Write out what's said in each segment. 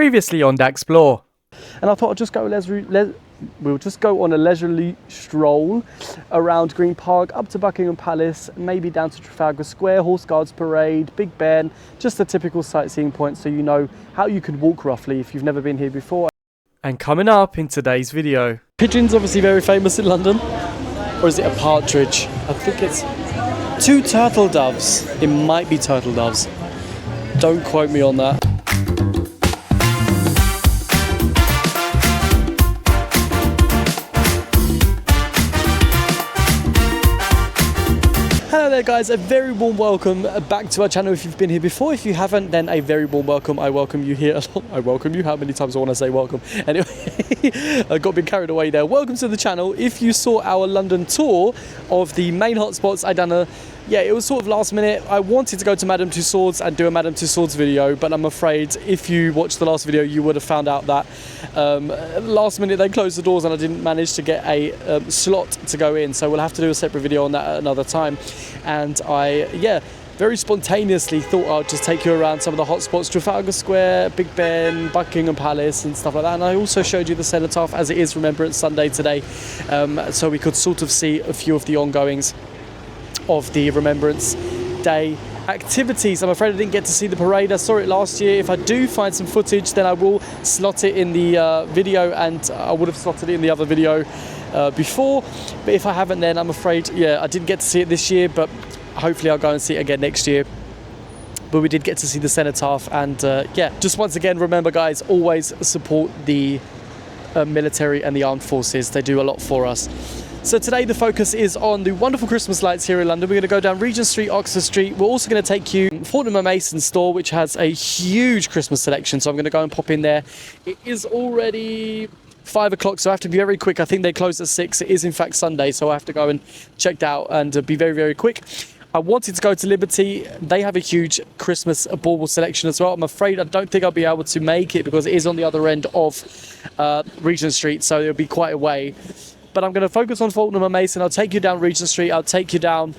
Previously on Explore. And I thought I'd just go we'll just go on a leisurely stroll around Green Park, up to Buckingham Palace, maybe down to Trafalgar Square, Horse Guards Parade, Big Ben, just the typical sightseeing points so you know how you could walk roughly if you've never been here before. And coming up in today's video. Pigeon's obviously very famous in London. Or is it a partridge? I think it's 2 turtle doves. It might be turtle doves. Don't quote me on that. Hello there guys, a very warm welcome back to our channel if you've been here before. If you haven't, then a very warm welcome. I welcome you here. I welcome you. How many times I want to say welcome? Anyway, I got a bit carried away there. Welcome to the channel. If you saw our London tour of the main hotspots, it was sort of last minute. I wanted to go to Madame Tussauds and do a Madame Tussauds video, but I'm afraid if you watched the last video, you would have found out that last minute they closed the doors and I didn't manage to get a slot to go in. So we'll have to do a separate video on that at another time. And I very spontaneously thought I'd just take you around some of the hotspots, Trafalgar Square, Big Ben, Buckingham Palace and stuff like that. And I also showed you the cenotaph, as it is Remembrance Sunday today, so we could sort of see a few of the ongoings of the Remembrance Day activities. I'm afraid I didn't get to see the parade. I saw it last year. If I do find some footage, then I will slot it in the video, and I would have slotted it in the other video before. But if I haven't, then I'm afraid, I didn't get to see it this year, but hopefully I'll go and see it again next year. But we did get to see the cenotaph, and just once again, remember guys, always support the military and the armed forces. They do a lot for us. So today the focus is on the wonderful Christmas lights here in London. We're going to go down Regent Street, Oxford Street. We're also going to take you to Fortnum Mason store, which has a huge Christmas selection. So I'm going to go and pop in there. It is already 5 o'clock, so I have to be very quick. I think they close at 6. It is in fact Sunday, so I have to go and check that out and be very, very quick. I wanted to go to Liberty. They have a huge Christmas bauble selection as well. I'm afraid I don't think I'll be able to make it because it is on the other end of Regent Street, so it'll be quite a way. But I'm going to focus on Fortnum Mason. I'll take you down Regent Street. I'll take you down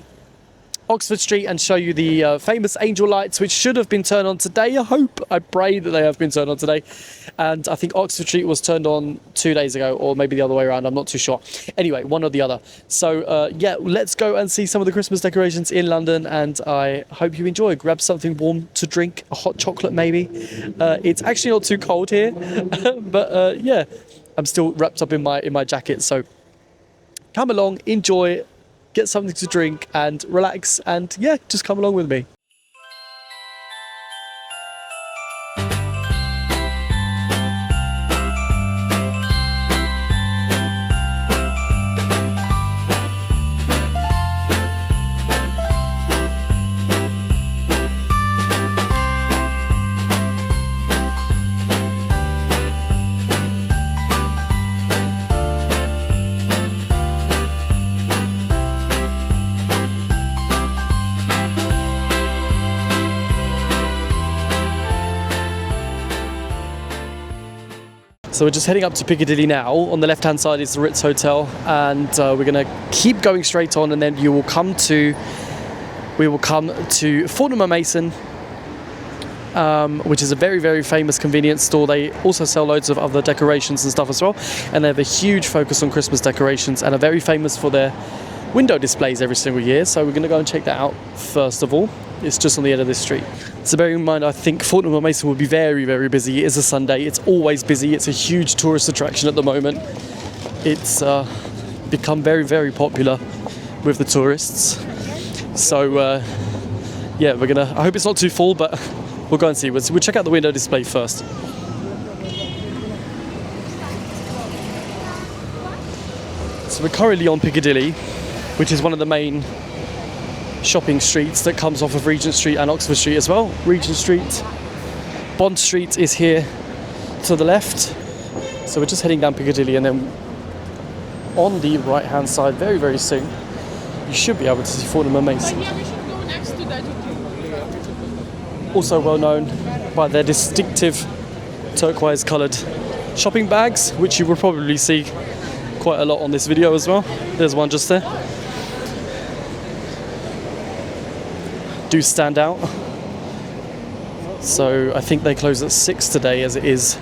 Oxford Street and show you the famous angel lights, which should have been turned on today. I pray that they have been turned on today. And I think Oxford Street was turned on 2 days ago, or maybe the other way around. I'm not too sure. Anyway, one or the other. So let's go and see some of the Christmas decorations in London. And I hope you enjoy. Grab something warm to drink, a hot chocolate maybe. It's actually not too cold here, but I'm still wrapped up in my jacket. So come along, enjoy, get something to drink and relax, and just come along with me. So we're just heading up to Piccadilly now. On the left-hand side is the Ritz Hotel, and we're going to keep going straight on, and then we will come to Fortnum Mason, which is a very, very famous convenience store. They also sell loads of other decorations and stuff as well, and they have a huge focus on Christmas decorations and are very famous for their window displays every single year. So we're going to go and check that out first of all. It's just on the end of this street. So bearing in mind, I think Fortnum Mason will be very, very busy. It is a Sunday. It's always busy. It's a huge tourist attraction at the moment. It's become very, very popular with the tourists. So we're gonna. I hope it's not too full, but we'll go and see. We'll check out the window display first. So we're currently on Piccadilly, which is one of the main shopping streets that comes off of Regent Street and Oxford Street as well. Regent Street, Bond Street is here to the left. So we're just heading down Piccadilly, and then on the right hand side very, very soon you should be able to see Fortnum Mason. Also well known by their distinctive turquoise coloured shopping bags, which you will probably see quite a lot on this video as well. There's one just there. Do stand out. So I think they close at 6 today as it is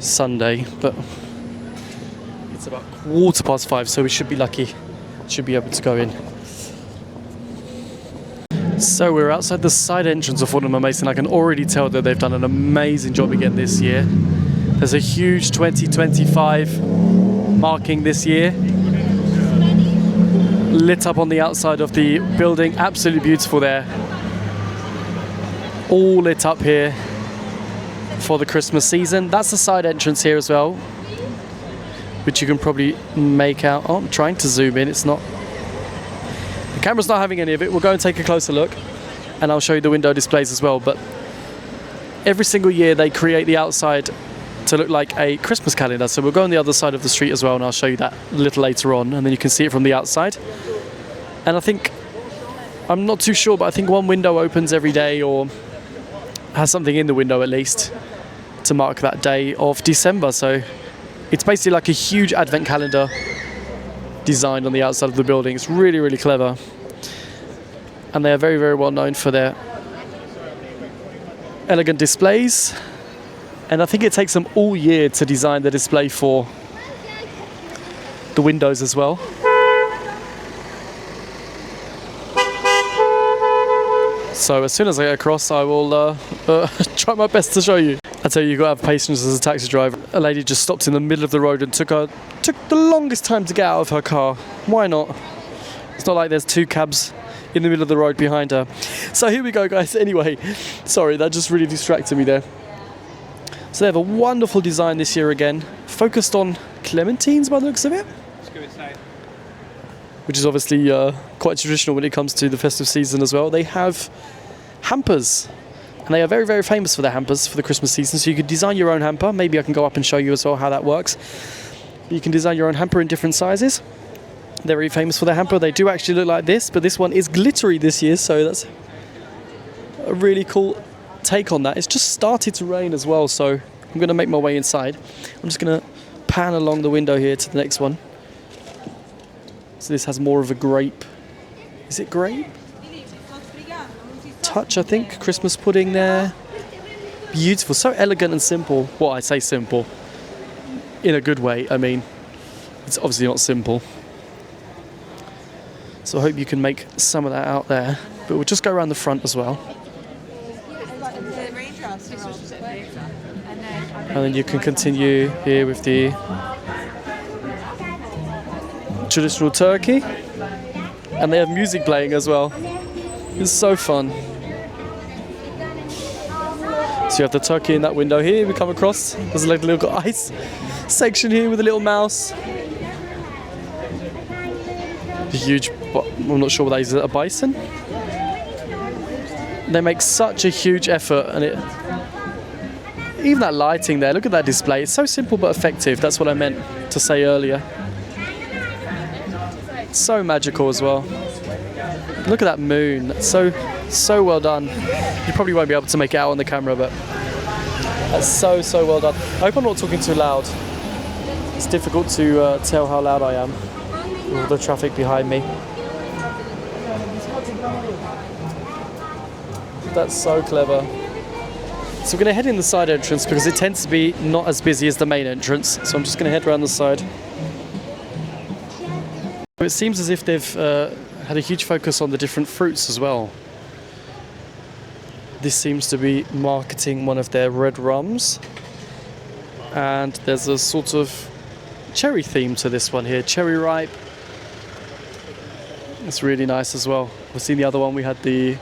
Sunday, but it's about 5:15, so we should be lucky. Should be able to go in. So we're outside the side entrance of Fortnum Mason. I can already tell that they've done an amazing job again this year. There's a huge 2025 marking this year, lit up on the outside of the building. Absolutely beautiful there. All lit up here for the Christmas season. That's the side entrance here as well, which you can probably make out. Oh, I'm trying to zoom in. It's not. The camera's not having any of it. We'll go and take a closer look, and I'll show you the window displays as well. But every single year they create the outside to look like a Christmas calendar. So we'll go on the other side of the street as well, and I'll show you that a little later on, and then you can see it from the outside. And I think, I'm not too sure, but I think one window opens every day, or has something in the window at least, to mark that day of December. So it's basically like a huge advent calendar designed on the outside of the building. It's really, really clever. And they are very, very well known for their elegant displays. And I think it takes them all year to design the display for the windows as well. So as soon as I get across, I will try my best to show you. I tell you, you've got to have patience as a taxi driver. A lady just stopped in the middle of the road and took the longest time to get out of her car. Why not? It's not like there's two cabs in the middle of the road behind her. So here we go, guys. Anyway, sorry, that just really distracted me there. So they have a wonderful design this year again, focused on clementines by the looks of it. Let's go inside. Which is obviously quite traditional when it comes to the festive season as well. They have hampers, and they are very, very famous for their hampers for the Christmas season. So you could design your own hamper. Maybe I can go up and show you as well how that works. You can design your own hamper in different sizes. They're very famous for their hamper. They do actually look like this, but this one is glittery this year, so that's a really cool take on that. It's just started to rain as well, so I'm going to make my way inside. I'm just going to pan along the window here to the next one. So this has more of a grape. Is it grape? Touch, I think. Christmas pudding there. Beautiful. So elegant and simple. Well, I say simple in a good way. I mean, it's obviously not simple. So I hope you can make some of that out there. But we'll just go around the front as well. And then you can continue here with the traditional turkey. And they have music playing as well. It's so fun. So you have the turkey in that window here. We come across. There's like a little ice section here with a little mouse. A huge, I'm not sure what that is, a bison? They make such a huge effort, and even that lighting there, look at that display. It's so simple but effective. That's what I meant to say earlier. So magical as well. Look at that moon. That's so well done. You probably won't be able to make it out on the camera, but that's so well done. I hope I'm not talking too loud. It's difficult to tell how loud I am with all the traffic behind me. That's so clever. So we're going to head in the side entrance because it tends to be not as busy as the main entrance. So I'm just going to head around the side. It seems as if they've had a huge focus on the different fruits as well. This seems to be marketing one of their red rums. And there's a sort of cherry theme to this one here. Cherry ripe. It's really nice as well. We've seen the other one. We had the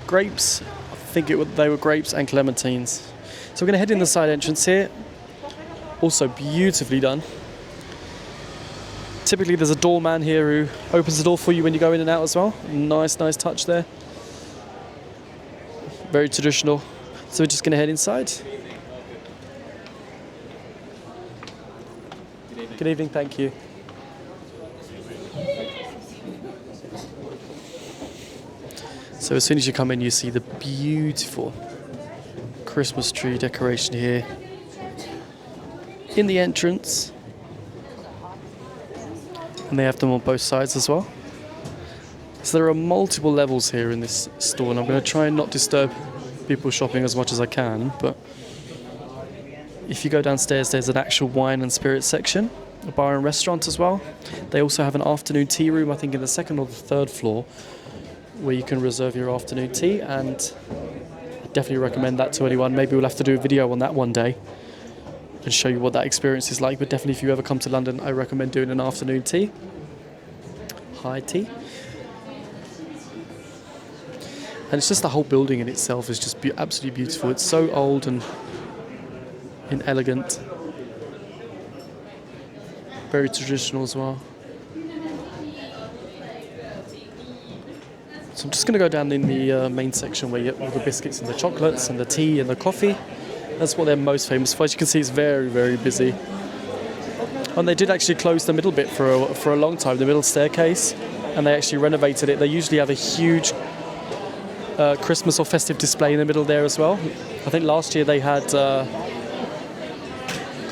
grapes. I think they were grapes and clementines. So we're going to head in the side entrance here. Also beautifully done. Typically there's a doorman here who opens the door for you when you go in and out as well. Nice touch there. Very traditional. So we're just going to head inside. Good evening, thank you. So as soon as you come in, you see the beautiful Christmas tree decoration here in the entrance. And they have them on both sides as well. So there are multiple levels here in this store, and I'm going to try and not disturb people shopping as much as I can, but if you go downstairs, there's an actual wine and spirits section, a bar and restaurant as well. They also have an afternoon tea room, I think in the second or the third floor, where you can reserve your afternoon tea, and I definitely recommend that to anyone. Maybe we'll have to do a video on that one day and show you what that experience is like, but definitely if you ever come to London, I recommend doing an afternoon tea. High tea. And it's just the whole building in itself is just absolutely beautiful. It's so old and elegant. Very traditional as well. So I'm just going to go down in the main section where you get all the biscuits and the chocolates and the tea and the coffee. That's what they're most famous for. As you can see, it's very, very busy. And they did actually close the middle bit for a long time, the middle staircase, and they actually renovated it. They usually have a huge Christmas or festive display in the middle there as well. I think last year they had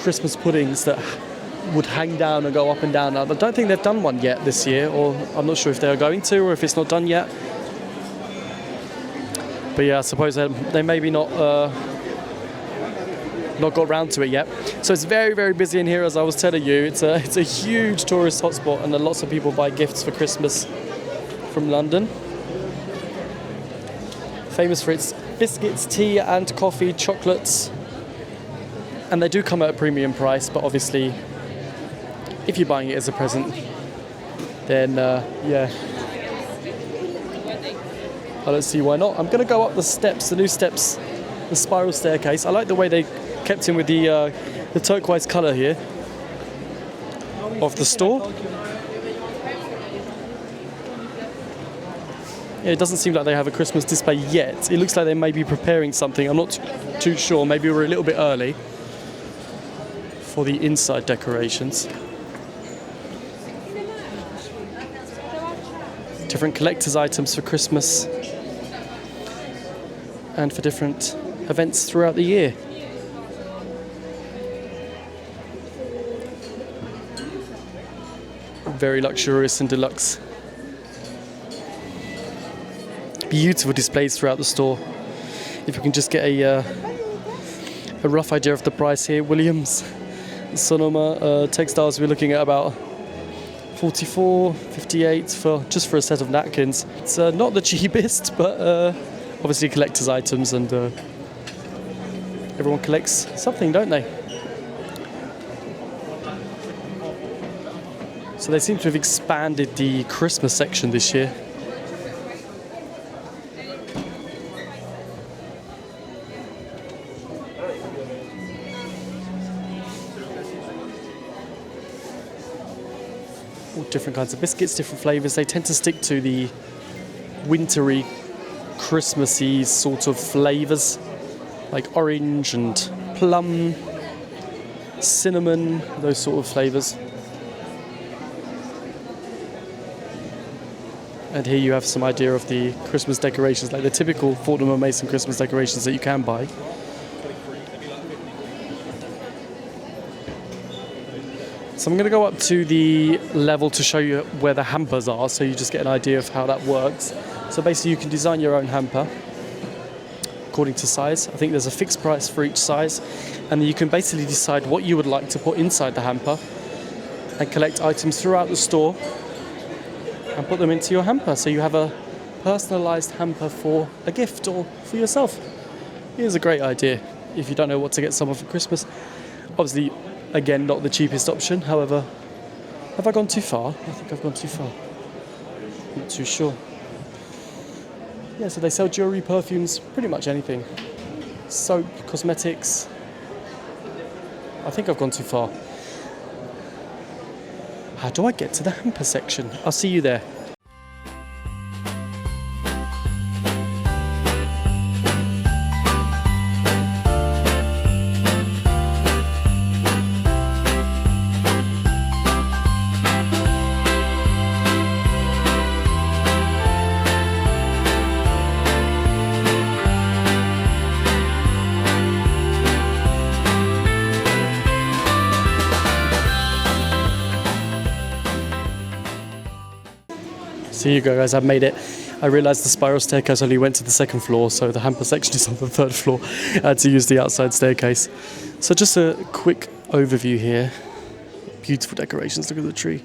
Christmas puddings that would hang down and go up and down. I don't think they've done one yet this year, or I'm not sure if they're going to, or if it's not done yet. But yeah, I suppose they maybe not got round to it yet. So it's very, very busy in here, as I was telling you. It's a huge tourist hotspot, and lots of people buy gifts for Christmas from London. Famous for its biscuits, tea and coffee, chocolates. And they do come at a premium price, but obviously if you're buying it as a present, then yeah, I don't see why not. I'm going to go up the steps, the new steps, the spiral staircase. I like the way they kept in with the turquoise colour here of the store. Yeah, it doesn't seem like they have a Christmas display yet. It looks like they may be preparing something. I'm not too sure. Maybe we're a little bit early for the inside decorations. Different collector's items for Christmas and for different events throughout the year. Very luxurious and deluxe. Beautiful displays throughout the store. If you can just get a rough idea of the price here, Williams Sonoma textiles, we're looking at about $44.58 just for a set of napkins. It's not the cheapest, but obviously collector's items, and everyone collects something, don't they? So they seem to have expanded the Christmas section this year. All different kinds of biscuits, different flavours. They tend to stick to the wintry, Christmassy sort of flavours, like orange and plum, cinnamon, those sort of flavours. And here you have some idea of the Christmas decorations, like the typical Fortnum Mason Christmas decorations that you can buy. So I'm going to go up to the level to show you where the hampers are, so you just get an idea of how that works. So basically you can design your own hamper according to size. I think there's a fixed price for each size, and then you can basically decide what you would like to put inside the hamper and collect items throughout the store and put them into your hamper, so you have a personalised hamper for a gift or for yourself. Here's a great idea if you don't know what to get someone for Christmas. Obviously, again, not the cheapest option. However, have I gone too far? I think I've gone too far. Not too sure. Yeah, so they sell jewellery, perfumes, pretty much anything. Soap, cosmetics. I think I've gone too far. How do I get to the hamper section? I'll see you there. So here you go, guys, I've made it. I realised the spiral staircase only went to the second floor, so the hamper section is on the third floor. I had to use the outside staircase. So just a quick overview here. Beautiful decorations, look at the tree.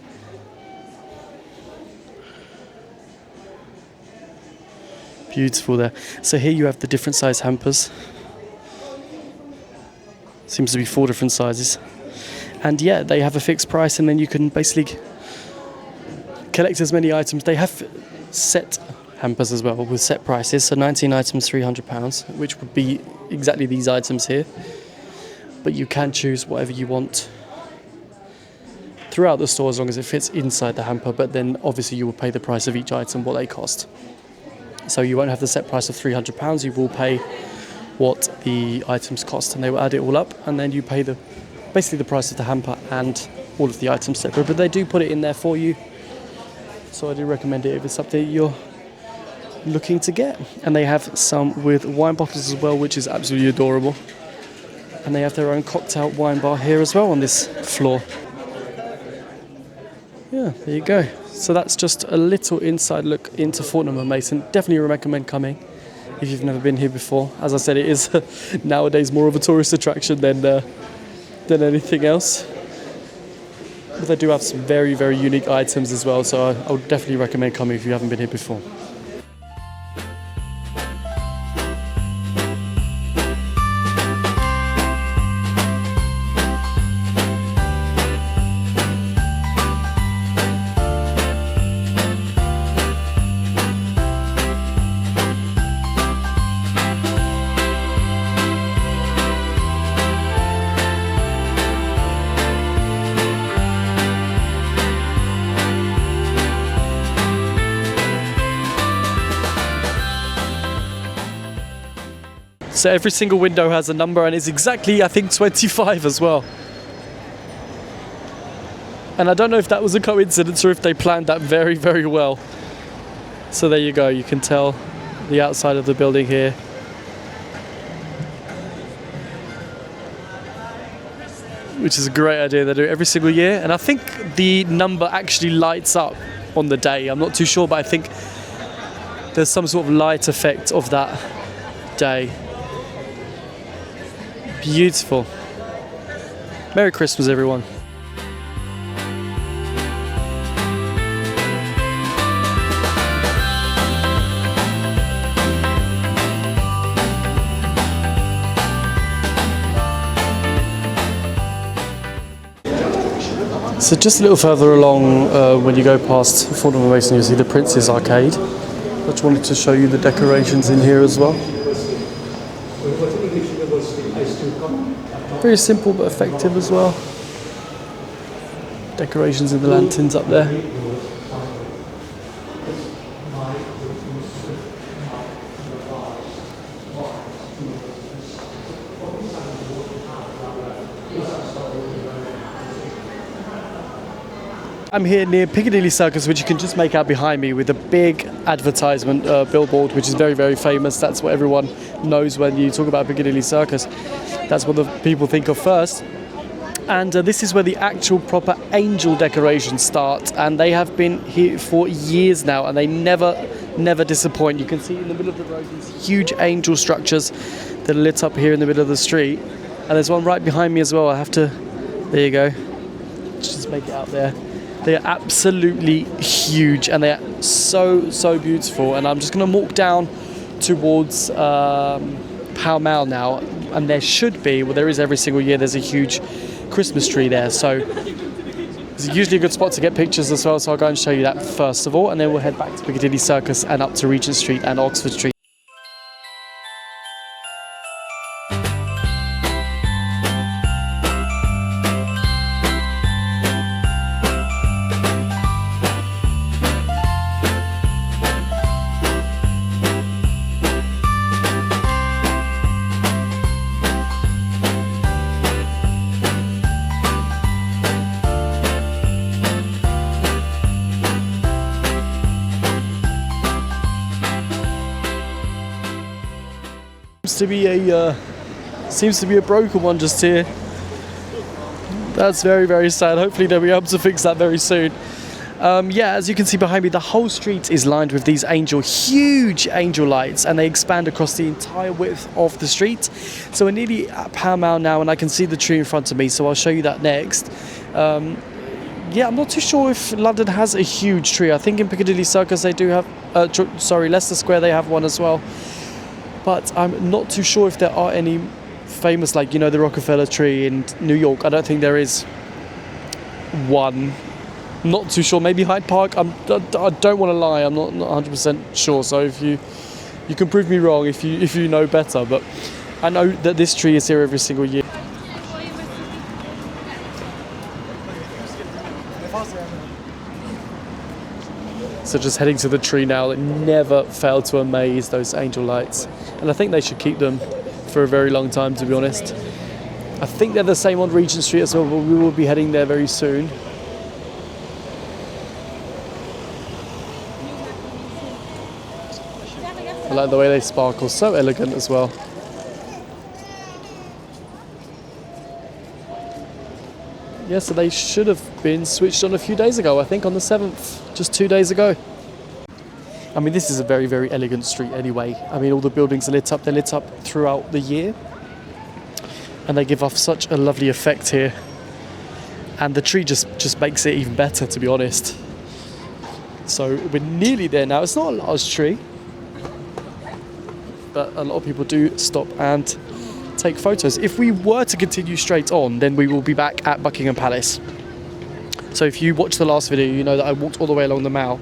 Beautiful there. So here you have the different size hampers. Seems to be 4 different sizes. And yeah, they have a fixed price, and then you can basically collect as many items. They have set hampers as well with set prices. So 19 items, £300, which would be exactly these items here. But you can choose whatever you want throughout the store as long as it fits inside the hamper. But then obviously you will pay the price of each item, what they cost. So you won't have the set price of £300. You will pay what the items cost, and they will add it all up, and then you pay basically the price of the hamper and all of the items separate. But they do put it in there for you. So I do recommend it if it's something you're looking to get. And they have some with wine bottles as well, which is absolutely adorable. And they have their own cocktail wine bar here as well on this floor. Yeah, there you go. So that's just a little inside look into Fortnum Mason. Definitely recommend coming if you've never been here before. As I said, it is nowadays more of a tourist attraction than anything else. But they do have some very, very unique items as well, so I would definitely recommend coming if you haven't been here before. So every single window has a number, and it's exactly, I think, 25 as well. And I don't know if that was a coincidence or if they planned that very, very well. So there you go, you can tell the outside of the building here. Which is a great idea. They do it every single year, and I think the number actually lights up on the day. I'm not too sure, but I think there's some sort of light effect of that day. Beautiful. Merry Christmas, everyone. So just a little further along, when you go past Fortnum Mason, you'll see the Prince's Arcade. I just wanted to show you the decorations in here as well. Very simple but effective as well. Decorations in the lanterns up there. I'm here near Piccadilly Circus, which you can just make out behind me, with a big advertisement billboard, which is very, very famous. That's what everyone knows when you talk about Piccadilly Circus. That's what the people think of first. And this is where the actual proper angel decorations start, and they have been here for years now, and they never disappoint. You can see in the middle of the road these huge angel structures that are lit up here in the middle of the street. And there's one right behind me as well. There you go. Just make it out there. They are absolutely huge, and they are so beautiful. And I'm just going to walk down towards Pall Mall now, and there should be, well, there is every single year, there's a huge Christmas tree there. So it's usually a good spot to get pictures as well. So I'll go and show you that first of all, and then we'll head back to Piccadilly Circus and up to Regent Street and Oxford Street. Seems to be a broken one just here. That's very, very sad. Hopefully they'll be able to fix that very soon. Yeah, as you can see behind me, the whole street is lined with these huge angel lights, and they expand across the entire width of the street. So we're nearly at Pall Mall now, and I can see the tree in front of me, so I'll show you that next. Yeah, I'm not too sure if London has a huge tree. I think in Piccadilly Circus they do have, Leicester Square they have one as well. But I'm not too sure if there are any famous, like, you know, the Rockefeller tree in New York. I don't think there is one. Not too sure. Maybe Hyde Park. I don't want to lie. I'm not 100% sure. So if you can prove me wrong if you know better. But I know that this tree is here every single year. So just heading to the tree now that never failed to amaze, those angel lights. And I think they should keep them for a very long time, to be honest. I think they're the same on Regent Street as well, but we will be heading there very soon. I like the way they sparkle, so elegant as well. Yeah, so they should have been switched on a few days ago, I think on the 7th, just 2 days ago. I mean, this is a very, very elegant street anyway. I mean, all the buildings are lit up, they're lit up throughout the year. And they give off such a lovely effect here. And the tree just makes it even better, to be honest. So we're nearly there now. It's not a large tree, but a lot of people do stop and take photos. If we were to continue straight on, then we will be back at Buckingham Palace. So if you watched the last video, you know that I walked all the way along the Mall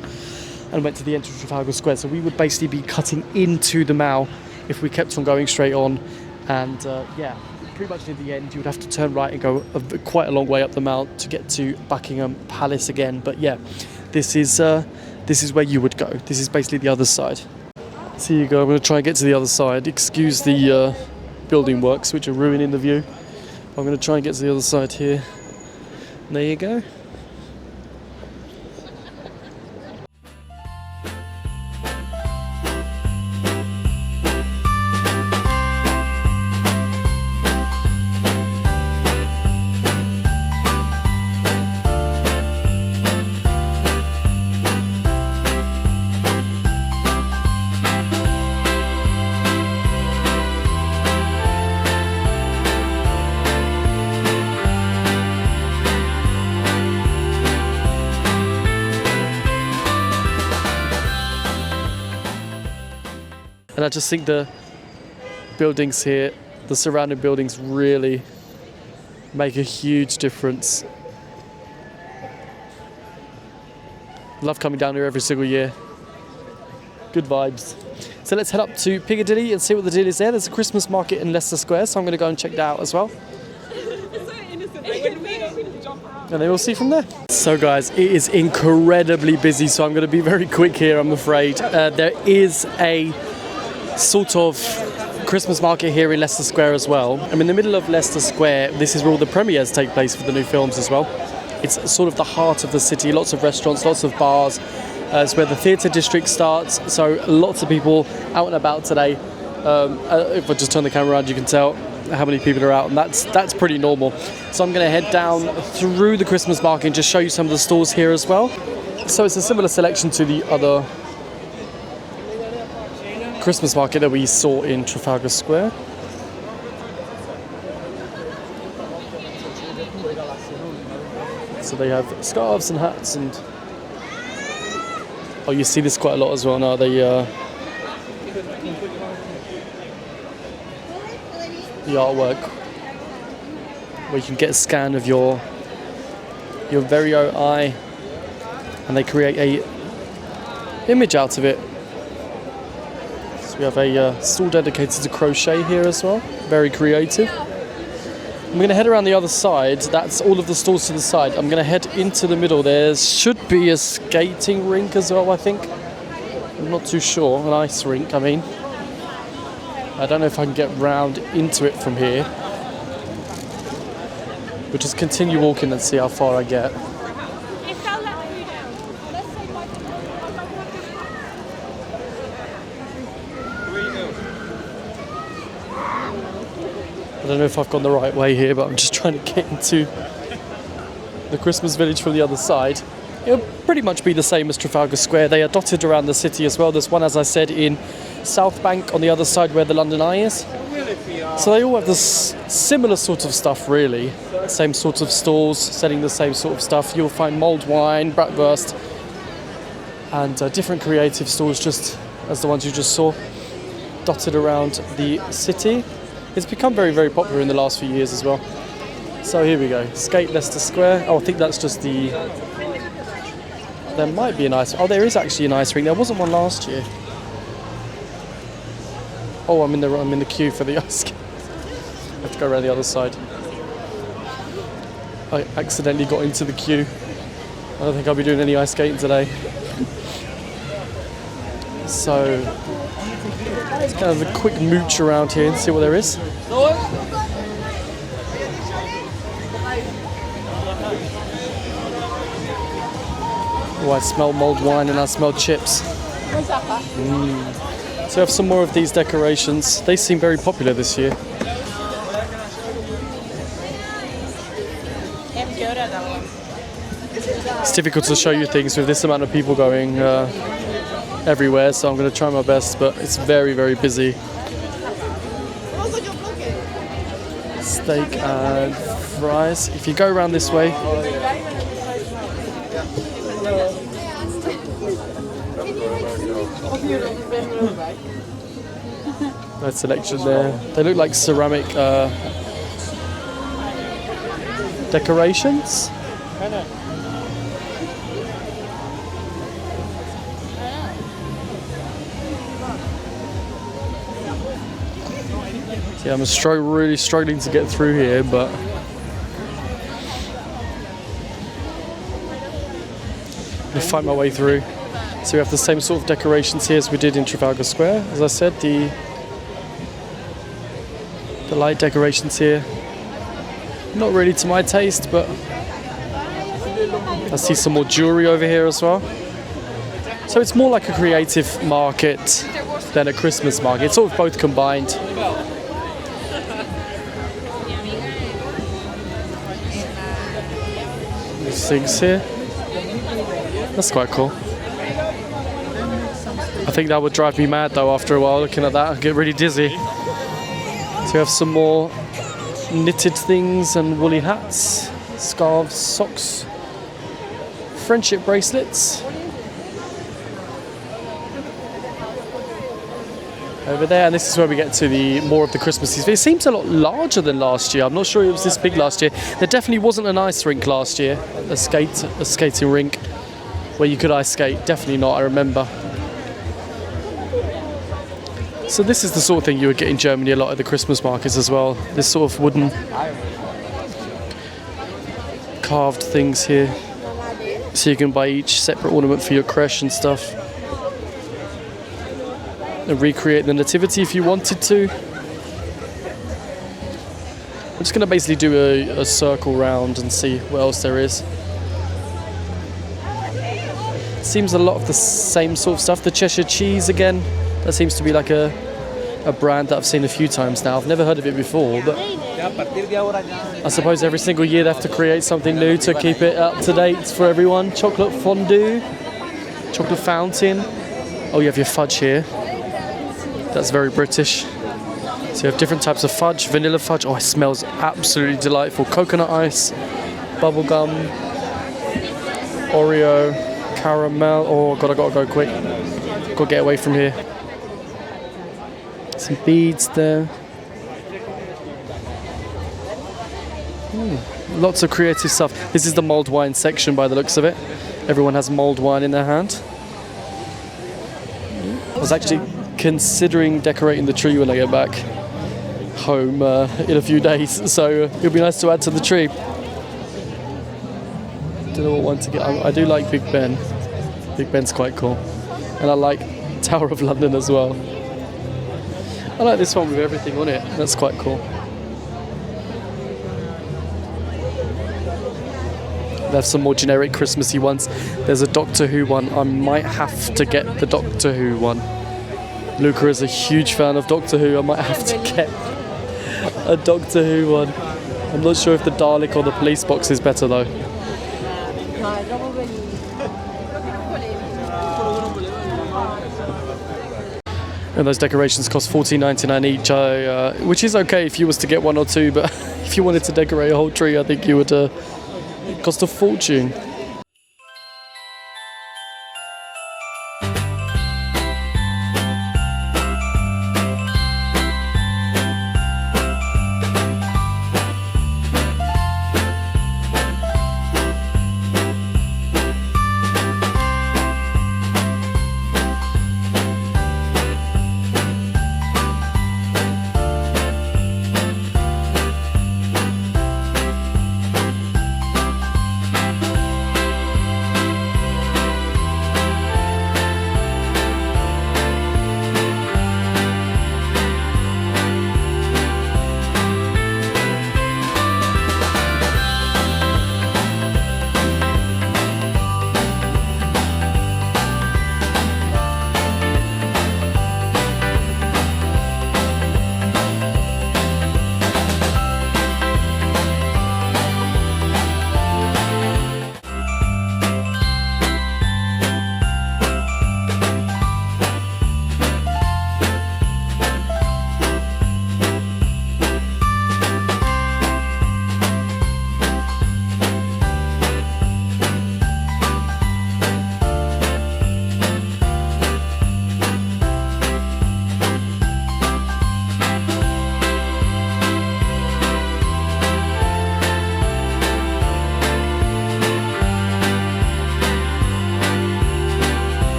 and went to the entrance of Trafalgar Square. So we would basically be cutting into the Mall if we kept on going straight on. And yeah, pretty much near the end, you would have to turn right and go quite a long way up the Mall to get to Buckingham Palace again. But yeah, this is where you would go. This is basically the other side. So here you go. I'm going to try and get to the other side. Excuse the building works, which are ruining the view. I'm going to try and get to the other side here. There you go. And I just think the buildings here, the surrounding buildings, really make a huge difference. Love coming down here every single year. Good vibes. So let's head up to Piccadilly and see what the deal is there. There's a Christmas market in Leicester Square, so I'm going to go and check that out as well. And then we'll see from there. So guys, it is incredibly busy, so I'm going to be very quick here, I'm afraid. There is a sort of Christmas market here in Leicester Square as well. I'm in the middle of Leicester Square. This is where all the premieres take place for the new films as well. It's sort of the heart of the city, lots of restaurants, lots of bars. It's where the theatre district starts, so lots of people out and about today. If I just turn the camera around, you can tell how many people are out, and that's pretty normal. So I'm going to head down through the Christmas market and just show you some of the stores here as well. So it's a similar selection to the other Christmas market that we saw in Trafalgar Square. So they have scarves and hats, and oh, you see this quite a lot as well now. The artwork where you can get a scan of your very own eye, and they create a image out of it. We have a stall dedicated to crochet here as well. Very creative. I'm going to head around the other side. That's all of the stalls to the side. I'm going to head into the middle. There should be a skating rink as well, I think. I'm not too sure. An ice rink, I mean. I don't know if I can get round into it from here. We'll just continue walking and see how far I get. I don't know if I've gone the right way here, but I'm just trying to get into the Christmas village from the other side. It'll pretty much be the same as Trafalgar Square. They are dotted around the city as well. There's one, as I said, in South Bank on the other side where the London Eye is. So they all have this similar sort of stuff, really. Same sort of stalls selling the same sort of stuff. You'll find mulled wine, bratwurst, and different creative stalls, just as the ones you just saw, dotted around the city. It's become very, very popular in the last few years as well. So here we go, skate Leicester Square. Oh, I think that's just the... There might be an ice... Oh, there is actually an ice rink. There wasn't one last year. Oh, I'm in the queue for the ice skate. I have to go around the other side. I accidentally got into the queue. I don't think I'll be doing any ice skating today. So, it's kind of a quick mooch around here and see what there is. Oh, I smell mulled wine and I smell chips. So we have some more of these decorations. They seem very popular this year. It's difficult to show you things with this amount of people going everywhere, so I'm going to try my best, but it's very, very busy. Steak and fries. If you go around this way, nice selection there. They look like ceramic decorations. Yeah, I'm really struggling to get through here, but I'll find my way through. So we have the same sort of decorations here as we did in Trafalgar Square. As I said, the light decorations here, not really to my taste, but I see some more jewellery over here as well. So it's more like a creative market than a Christmas market. It's sort of both combined. These things here. That's quite cool. I think that would drive me mad though after a while looking at that. I'd get really dizzy. So we have some more knitted things and woolly hats, scarves, socks, friendship bracelets. Over there, and this is where we get to the more of the Christmassy. It seems a lot larger than last year. I'm not sure it was this big last year. There definitely wasn't an ice rink last year, a skating rink where you could ice skate. Definitely not, I remember. So this is the sort of thing you would get in Germany a lot at the Christmas markets as well. This sort of wooden carved things here. So you can buy each separate ornament for your creche and stuff. And recreate the nativity if you wanted to. I'm just going to basically do a circle round and see what else there is. Seems a lot of the same sort of stuff. The Cheshire cheese again. That seems to be like a brand that I've seen a few times now. I've never heard of it before, but I suppose every single year they have to create something new to keep it up to date for everyone. Chocolate fondue, chocolate fountain. Oh, you have your fudge here. That's very British. So you have different types of fudge, vanilla fudge. Oh, it smells absolutely delightful. Coconut ice, bubblegum, Oreo, caramel. Oh God, I gotta go quick. Gotta get away from here. Some beads there. Lots of creative stuff. This is the mulled wine section by the looks of it. Everyone has mulled wine in their hand. I was actually considering decorating the tree when I get back home in a few days, so it'll be nice to add to the tree. Don't know what one to get. I do like Big Ben. Big Ben's quite cool. And I like Tower of London as well. I like this one with everything on it. That's quite cool. They have some more generic Christmassy ones. There's a Doctor Who one. I might have to get the Doctor Who one. Luca is a huge fan of Doctor Who. I might have to get a Doctor Who one. I'm not sure if the Dalek or the police box is better though. And those decorations cost $14.99 each, which is okay if you was to get one or two, but if you wanted to decorate a whole tree, I think you would it cost a fortune.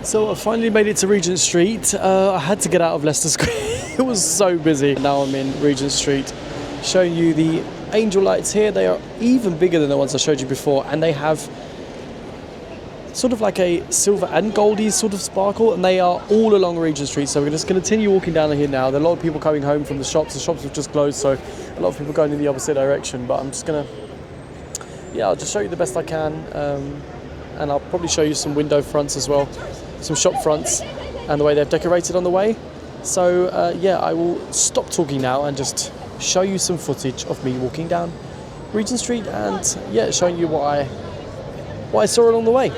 So I finally made it to Regent Street. I had to get out of Leicester Square. It was so busy. Now I'm in Regent Street, showing you the angel lights here. They are even bigger than the ones I showed you before, and they have sort of like a silver and goldy sort of sparkle, and they are all along Regent Street. So we're just going to continue walking down here now. There are a lot of people coming home from the shops. The shops have just closed, so a lot of people going in the opposite direction. But I'm just going to, I'll just show you the best I can, and I'll probably show you some window fronts as well, some shop fronts, and the way they've decorated on the way. So I will stop talking now and just show you some footage of me walking down Regent Street, and showing you what I saw along the way.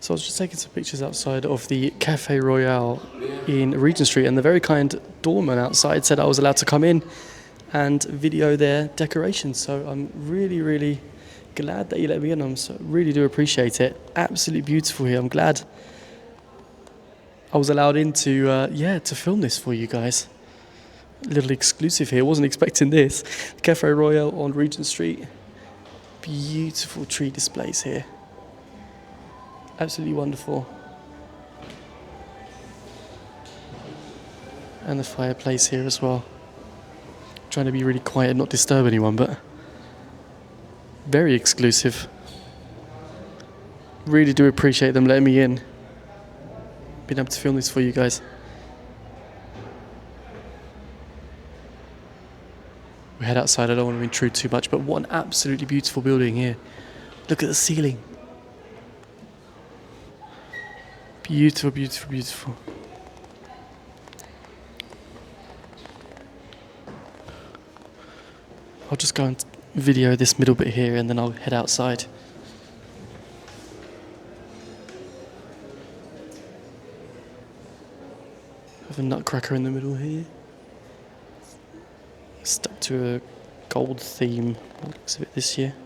So I was just taking some pictures outside of the Cafe Royale in Regent Street, and the very kind doorman outside said I was allowed to come in and video their decorations. So I'm really, really glad that you let me in. Really do appreciate it. Absolutely beautiful here. I'm glad I was allowed in to film this for you guys. A little exclusive here. Wasn't expecting this. Cafe Royale on Regent Street. Beautiful tree displays here. Absolutely wonderful. And the fireplace here as well. Trying to be really quiet and not disturb anyone, but very exclusive. Really do appreciate them letting me in. Been able to film this for you guys. We head outside. I don't want to intrude too much, but what an absolutely beautiful building here. Look at the ceiling. Beautiful, beautiful, beautiful. I'll just go and video this middle bit here, and then I'll head outside. Have a nutcracker in the middle here. Stuck to a gold theme, looks of it this year.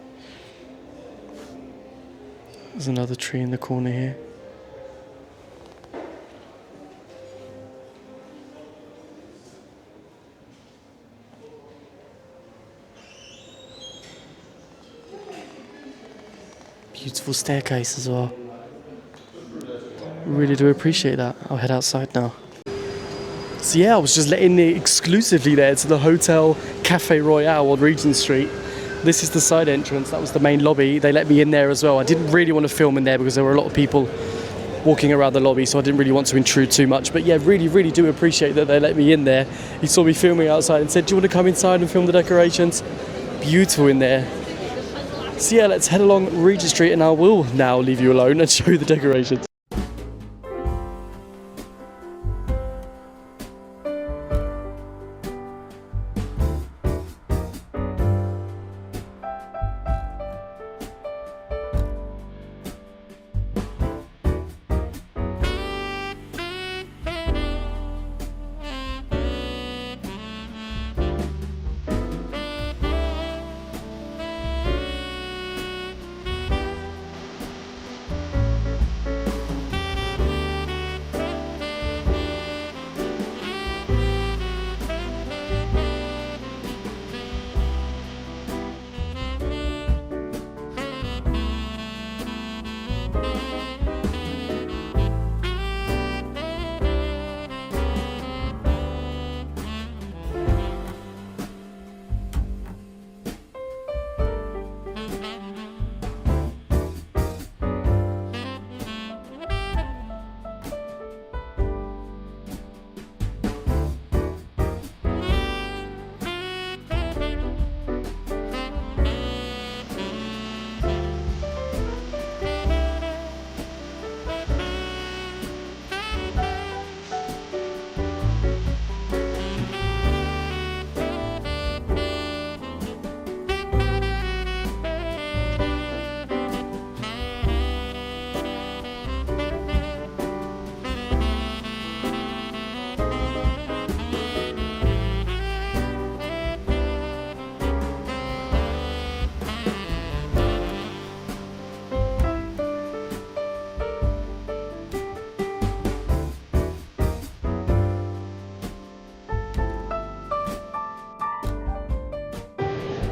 There's another tree in the corner here. Beautiful staircase as well. Really do appreciate that. I'll head outside now. So yeah, I was just letting it exclusively there to the Hotel Cafe Royale on Regent Street. This is the side entrance. That was the main lobby. They let me in there as well. I didn't really want to film in there because there were a lot of people walking around the lobby, so I didn't really want to intrude too much. But yeah, really do appreciate that they let me in there. He saw me filming outside and said, "Do you want to come inside and film the decorations?" Beautiful in there. So yeah, let's head along Regent Street and I will now leave you alone and show you the decorations.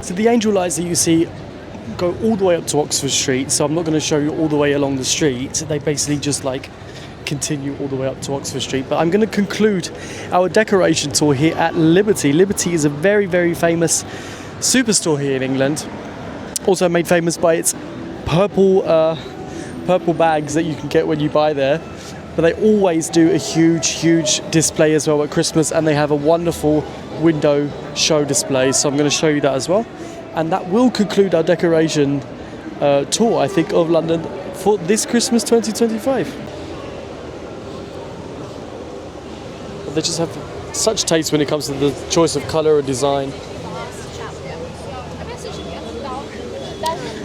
So the angel lights that you see go all the way up to Oxford Street, so I'm not going to show you all the way along the street. They basically just like continue all the way up to Oxford Street. But I'm going to conclude our decoration tour here at Liberty. Liberty is a very famous superstore here in England, also made famous by its purple bags that you can get when you buy there. But they always do a huge display as well at Christmas, and they have a wonderful window show display, so I'm going to show you that as well. And that will conclude our decoration tour, I think, of London for this Christmas 2025. But they just have such taste when it comes to the choice of colour and design.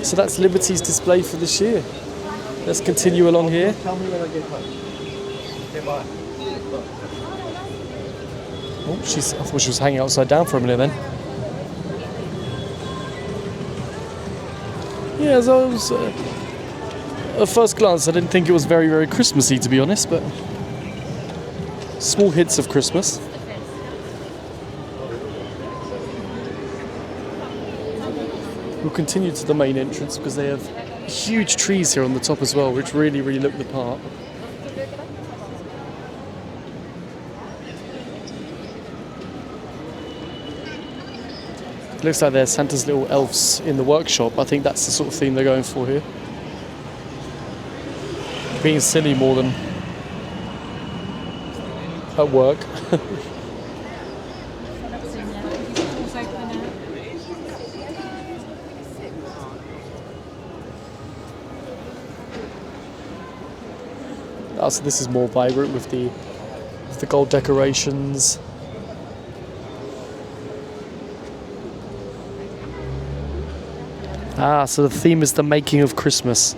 So that's Liberty's display for this year. Let's continue along here. Oh, I thought she was hanging upside down for a minute then. Yeah, as I was, at first glance, I didn't think it was very Christmassy, to be honest, but small hints of Christmas. We'll continue to the main entrance because they have huge trees here on the top as well, which really look the part. It looks like there's Santa's little elves in the workshop. I think that's the sort of theme they're going for here. Being silly more than at work. So this is more vibrant with the gold decorations. So the theme is the making of Christmas.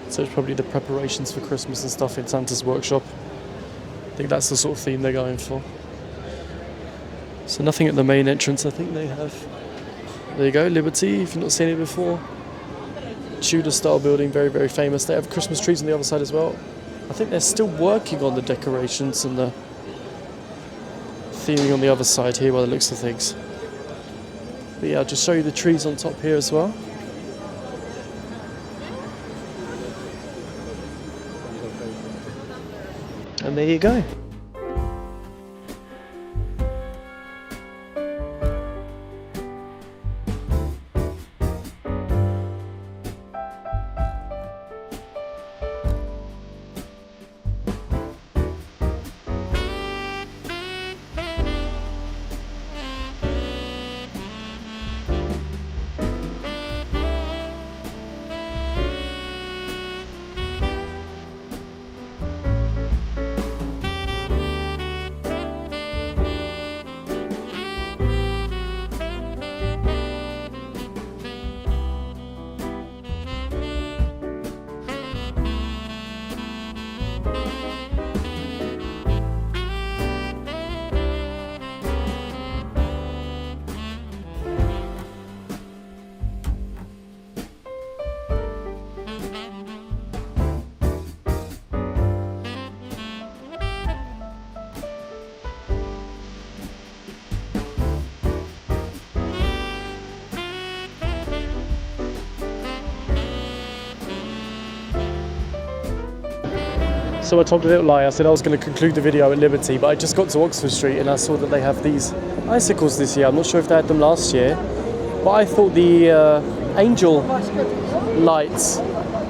So it's probably the preparations for Christmas and stuff in Santa's workshop. I think that's the sort of theme they're going for. So nothing at the main entrance. I think they have, there you go, Liberty, if you've not seen it before. Tudor style building, very famous. They have Christmas trees on the other side as well. I think they're still working on the decorations and the theming on the other side here by the looks of things. But yeah, I'll just show you the trees on top here as well. And there you go. So I told a little lie. I said I was going to conclude the video at Liberty, but I just got to Oxford Street and I saw that they have these icicles this year. I'm not sure if they had them last year, but I thought the angel lights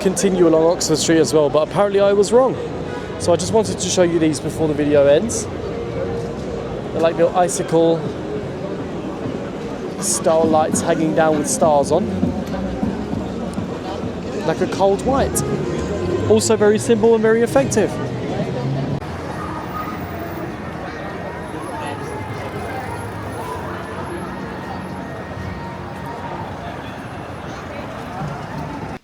continue along Oxford Street as well, but apparently I was wrong. So I just wanted to show you these before the video ends. They're like little icicle style lights hanging down with stars on, like a cold white. Also very simple and very effective.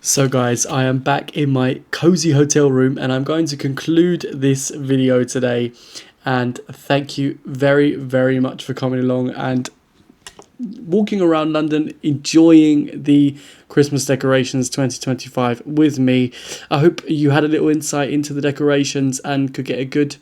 So guys, I am back in my cozy hotel room and I'm going to conclude this video today. And thank you very, very much for coming along and walking around London, enjoying the Christmas decorations 2025 with me. I hope you had a little insight into the decorations and could get a good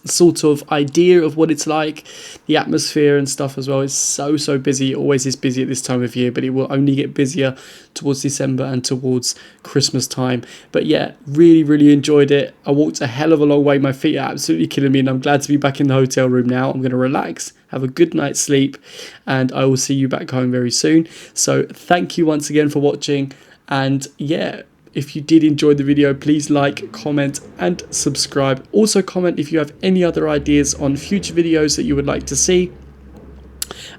sort of idea of what it's like, the atmosphere and stuff as well. It's so busy. It always is busy at this time of year, but it will only get busier towards December and towards Christmas time. But yeah, really enjoyed it. I walked a hell of a long way. My feet are absolutely killing me and I'm glad to be back in the hotel room now. I'm going to relax, have a good night's sleep, and I will see you back home very soon. So thank you once again for watching, and yeah, if you did enjoy the video, please like, comment and subscribe. Also comment if you have any other ideas on future videos that you would like to see.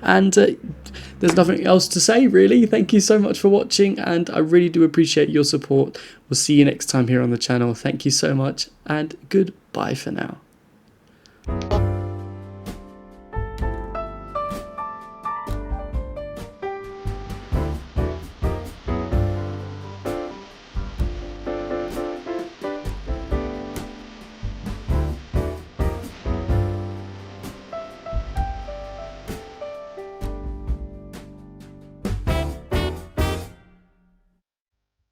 And there's nothing else to say really. Thank you so much for watching and I really do appreciate your support. We'll see you next time here on the channel. Thank you so much and goodbye for now.